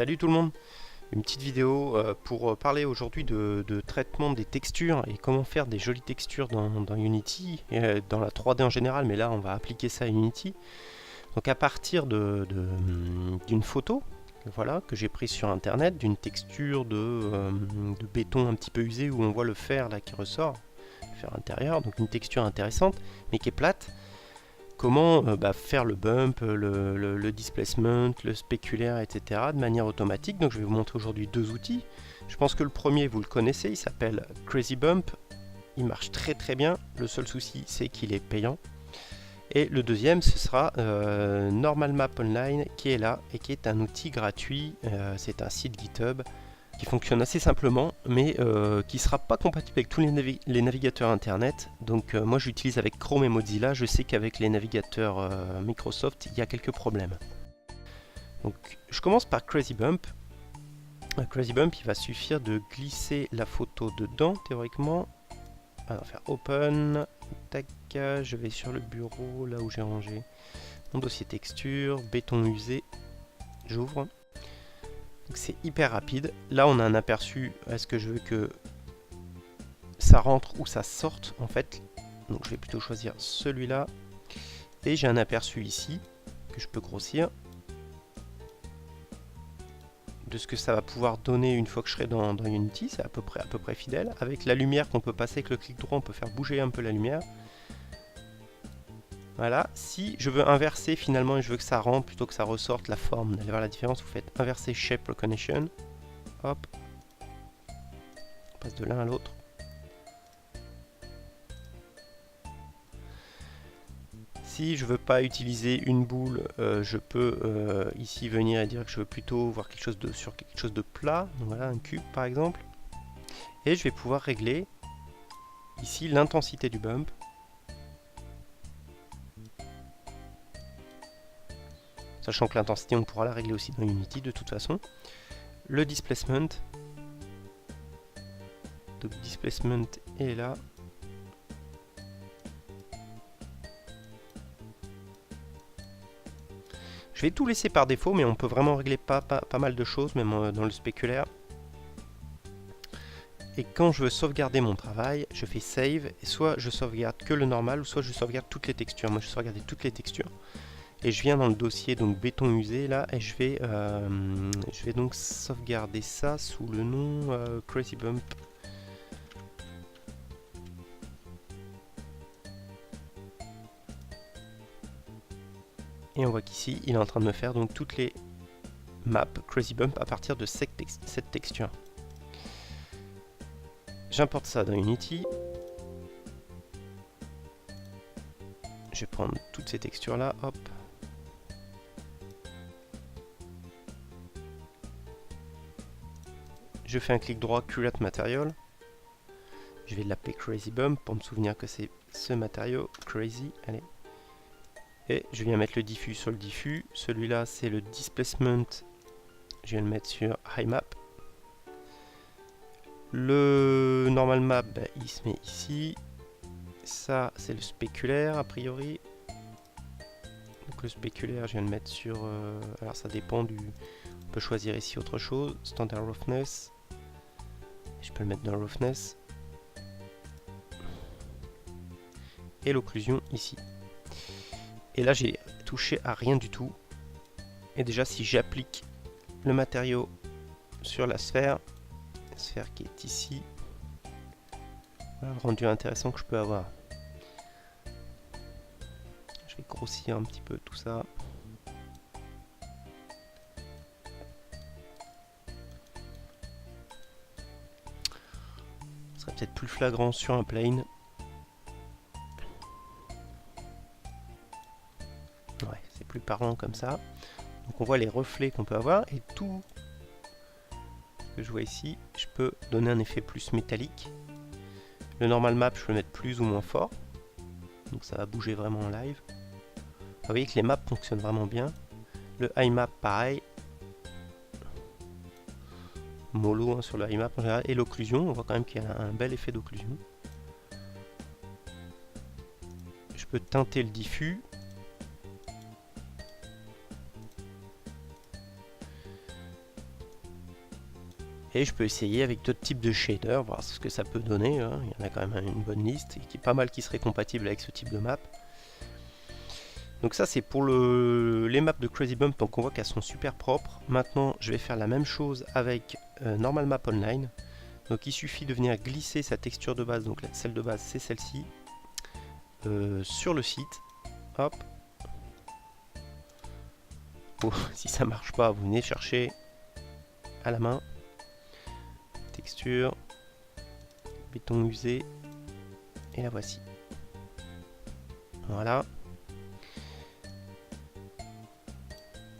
Salut tout le monde, une petite vidéo pour parler aujourd'hui de traitement des textures et comment faire des jolies textures dans Unity et dans la 3D en général, mais là on va appliquer ça à Unity. Donc à partir d'une photo voilà, que j'ai prise sur internet, d'une texture de béton un petit peu usé où on voit le fer là qui ressort, le fer intérieur, donc une texture intéressante mais qui est plate. Comment faire le bump, le displacement, le spéculaire, etc. de manière automatique. Donc je vais vous montrer aujourd'hui deux outils. Je pense que le premier, vous le connaissez, il s'appelle Crazy Bump. Il marche très très bien. Le seul souci, c'est qu'il est payant. Et le deuxième, ce sera Normal Map Online, qui est là et qui est un outil gratuit. C'est un site GitHub qui fonctionne assez simplement, mais qui ne sera pas compatible avec tous les navigateurs internet. Donc moi j'utilise avec Chrome et Mozilla. Je sais qu'avec les navigateurs Microsoft, il y a quelques problèmes. Donc je commence par Crazy Bump. Crazy Bump, il va suffire de glisser la photo dedans, théoriquement. Alors faire Open, tac, je vais sur le bureau, là où j'ai rangé mon dossier texture, béton usé, j'ouvre. C'est hyper rapide. Là on a un aperçu. Est-ce que je veux que ça rentre ou ça sorte en fait? Donc je vais plutôt choisir celui-là. Et j'ai un aperçu ici que je peux grossir de ce que ça va pouvoir donner une fois que je serai dans Unity. C'est à peu près fidèle. Avec la lumière qu'on peut passer avec le clic droit, on peut faire bouger un peu la lumière. Voilà, si je veux inverser finalement et je veux que ça rentre plutôt que ça ressorte la forme, d'aller voir la différence, vous faites inverser Shape Recognition. Hop. On passe de l'un à l'autre. Si je veux pas utiliser une boule, je peux ici venir et dire que je veux plutôt voir quelque chose sur quelque chose de plat. Donc voilà, un cube par exemple. Et je vais pouvoir régler ici l'intensité du bump. Sachant que l'intensité, on pourra la régler aussi dans Unity de toute façon. Le displacement. Donc displacement est là. Je vais tout laisser par défaut, mais on peut vraiment régler pas mal de choses, même dans le spéculaire. Et quand je veux sauvegarder mon travail, je fais Save, et soit je sauvegarde que le normal, ou soit je sauvegarde toutes les textures. Moi je sauvegarde toutes les textures. Et je viens dans le dossier donc béton usé là, et je vais donc sauvegarder ça sous le nom Crazy Bump. Et on voit qu'ici, il est en train de me faire donc toutes les maps Crazy Bump à partir de cette texture. J'importe ça dans Unity. Je vais prendre toutes ces textures là, hop. Je fais un clic droit, Curate Material. Je vais l'appeler Crazy Bump pour me souvenir que c'est ce matériau, Crazy, allez. Et je viens mettre le diffus sur le diffus. Celui-là, c'est le displacement. Je viens le mettre sur High Map. Le normal map, il se met ici. Ça, c'est le spéculaire, a priori. Donc le spéculaire, je viens le mettre sur... alors ça dépend du... On peut choisir ici autre chose. Standard Roughness. Je peux le mettre dans Roughness. Et l'occlusion ici. Et là j'ai touché à rien du tout. Et déjà si j'applique le matériau sur la sphère qui est ici, voilà le rendu intéressant que je peux avoir. Je vais grossir un petit peu tout ça. Ce serait peut-être plus flagrant sur un plane. Ouais, c'est plus parlant comme ça. Donc on voit les reflets qu'on peut avoir et tout ce que je vois ici, je peux donner un effet plus métallique. Le normal map, je peux le mettre plus ou moins fort. Donc ça va bouger vraiment en live. Vous voyez que les maps fonctionnent vraiment bien. Le high map, pareil. Mollo hein, sur le high map en général. Et l'occlusion, on voit quand même qu'il y a un bel effet d'occlusion. Je peux teinter le diffus. Et je peux essayer avec d'autres types de shaders, voir ce que ça peut donner, hein. Il y en a quand même une bonne liste, et qui est pas mal qui serait compatible avec ce type de map. Donc ça c'est pour les maps de Crazy Bump, donc on voit qu'elles sont super propres. Maintenant je vais faire la même chose avec Normal Map Online. Donc il suffit de venir glisser sa texture de base, donc celle de base c'est celle-ci, sur le site. Hop. Bon, si ça marche pas, vous venez chercher à la main. Texture, béton usé, et la voici. Voilà.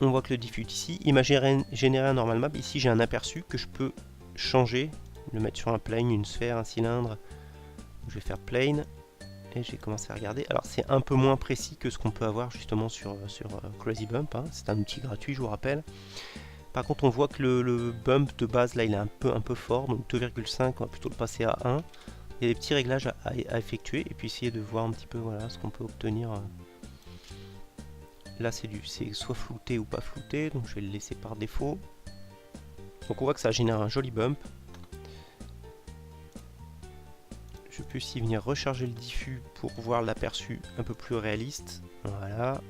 On voit que le diffuse ici. Il m'a généré un normal map. Ici j'ai un aperçu que je peux changer, le mettre sur un plane, une sphère, un cylindre. Je vais faire plane et j'ai commencé à regarder. Alors c'est un peu moins précis que ce qu'on peut avoir justement sur Crazy Bump, hein. C'est un outil gratuit, je vous rappelle. Par contre on voit que le bump de base là il est un peu fort, donc 2,5, on va plutôt le passer à 1. Il y a des petits réglages à effectuer et puis essayer de voir un petit peu voilà, ce qu'on peut obtenir. Là c'est soit flouté ou pas flouté, donc je vais le laisser par défaut. Donc on voit que ça génère un joli bump. Je peux aussi venir recharger le diffus pour voir l'aperçu un peu plus réaliste. Voilà.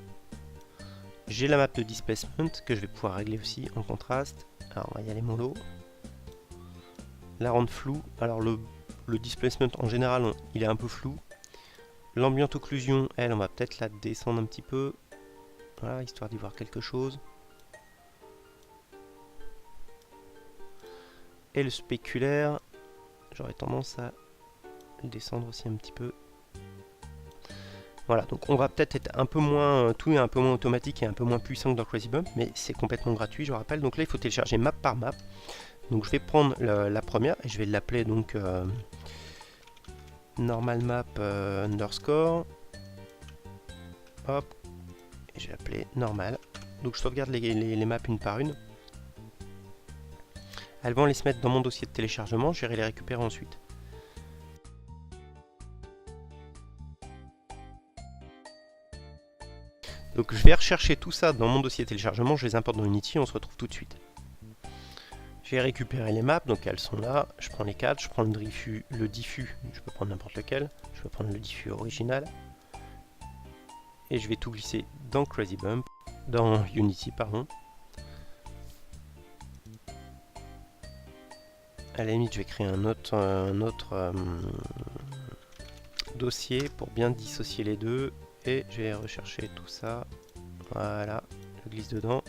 J'ai la map de displacement que je vais pouvoir régler aussi en contraste. Alors on va y aller mollo. La rendre floue. Alors le displacement en général il est un peu flou. L'ambient occlusion, elle, on va peut-être la descendre un petit peu. Voilà, histoire d'y voir quelque chose. Et le spéculaire, j'aurais tendance à le descendre aussi un petit peu. Voilà, donc on va peut-être être un peu moins, tout est un peu moins automatique et un peu moins puissant que dans Crazy Bump, mais c'est complètement gratuit, je vous rappelle. Donc là, il faut télécharger map par map. Donc je vais prendre la première et je vais l'appeler donc normal map underscore. Hop, et je vais l'appeler normal. Donc je sauvegarde les maps une par une. Elles vont aller se mettre dans mon dossier de téléchargement, j'irai les récupérer ensuite. Donc je vais rechercher tout ça dans mon dossier de téléchargement, je les importe dans Unity, on se retrouve tout de suite. J'ai récupéré les maps, donc elles sont là, je prends les 4, je prends le diffus, je peux prendre n'importe lequel, je vais prendre le diffus original. Et je vais tout glisser dans Crazy Bump, dans Unity pardon. À la limite je vais créer un autre dossier pour bien dissocier les deux. Et je vais rechercher tout ça. Voilà, je glisse dedans.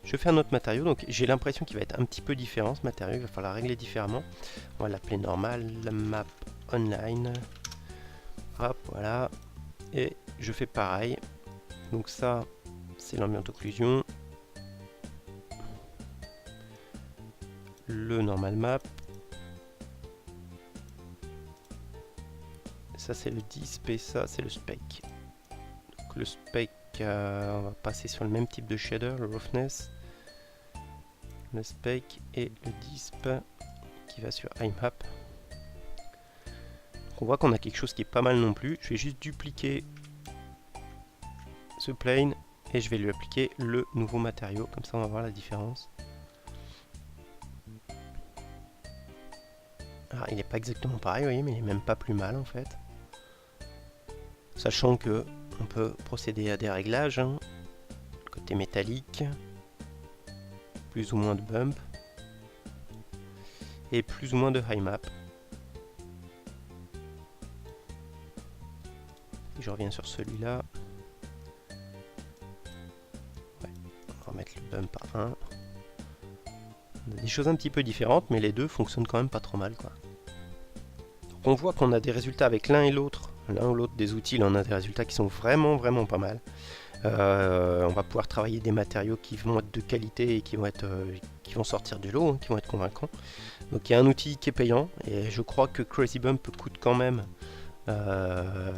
Je fais un autre matériau, donc j'ai l'impression qu'il va être un petit peu différent ce matériau, il va falloir régler différemment. On va l'appeler normal, la map online. Hop, voilà. Et je fais pareil. Donc ça, c'est l'ambient occlusion. Le normal map. Ça c'est le disp et ça c'est le spec. Donc le spec, on va passer sur le même type de shader, le roughness. Le spec et le disp qui va sur IMAP. On voit qu'on a quelque chose qui est pas mal non plus. Je vais juste dupliquer ce plane et je vais lui appliquer le nouveau matériau. Comme ça on va voir la différence. Alors, il n'est pas exactement pareil, vous voyez, mais il n'est même pas plus mal en fait. Sachant que on peut procéder à des réglages. Hein. Côté métallique. Plus ou moins de bump. Et plus ou moins de high map. Je reviens sur celui-là. Ouais, on va remettre le bump à 1. On a des choses un petit peu différentes, mais les deux fonctionnent quand même pas trop mal, quoi. Donc on voit qu'on a des résultats avec l'un ou l'autre des outils. Là, on a des résultats qui sont vraiment pas mal. On va pouvoir travailler des matériaux qui vont être de qualité et qui vont sortir du lot, hein, qui vont être convaincants. Donc il y a un outil qui est payant et je crois que Crazy Bump coûte quand même, je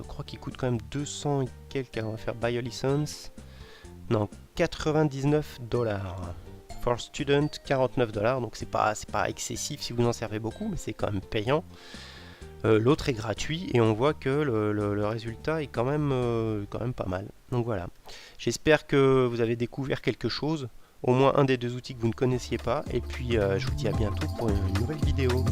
crois qu'il coûte quand même 200 et quelques. On va faire buy a license. Non, 99 $. For student, 49 $. Donc c'est pas excessif si vous en servez beaucoup, mais c'est quand même payant. L'autre est gratuit et on voit que le résultat est quand même pas mal. Donc voilà. J'espère que vous avez découvert quelque chose. au moins un des deux outils que vous ne connaissiez pas. Et puis je vous dis à bientôt pour une nouvelle vidéo.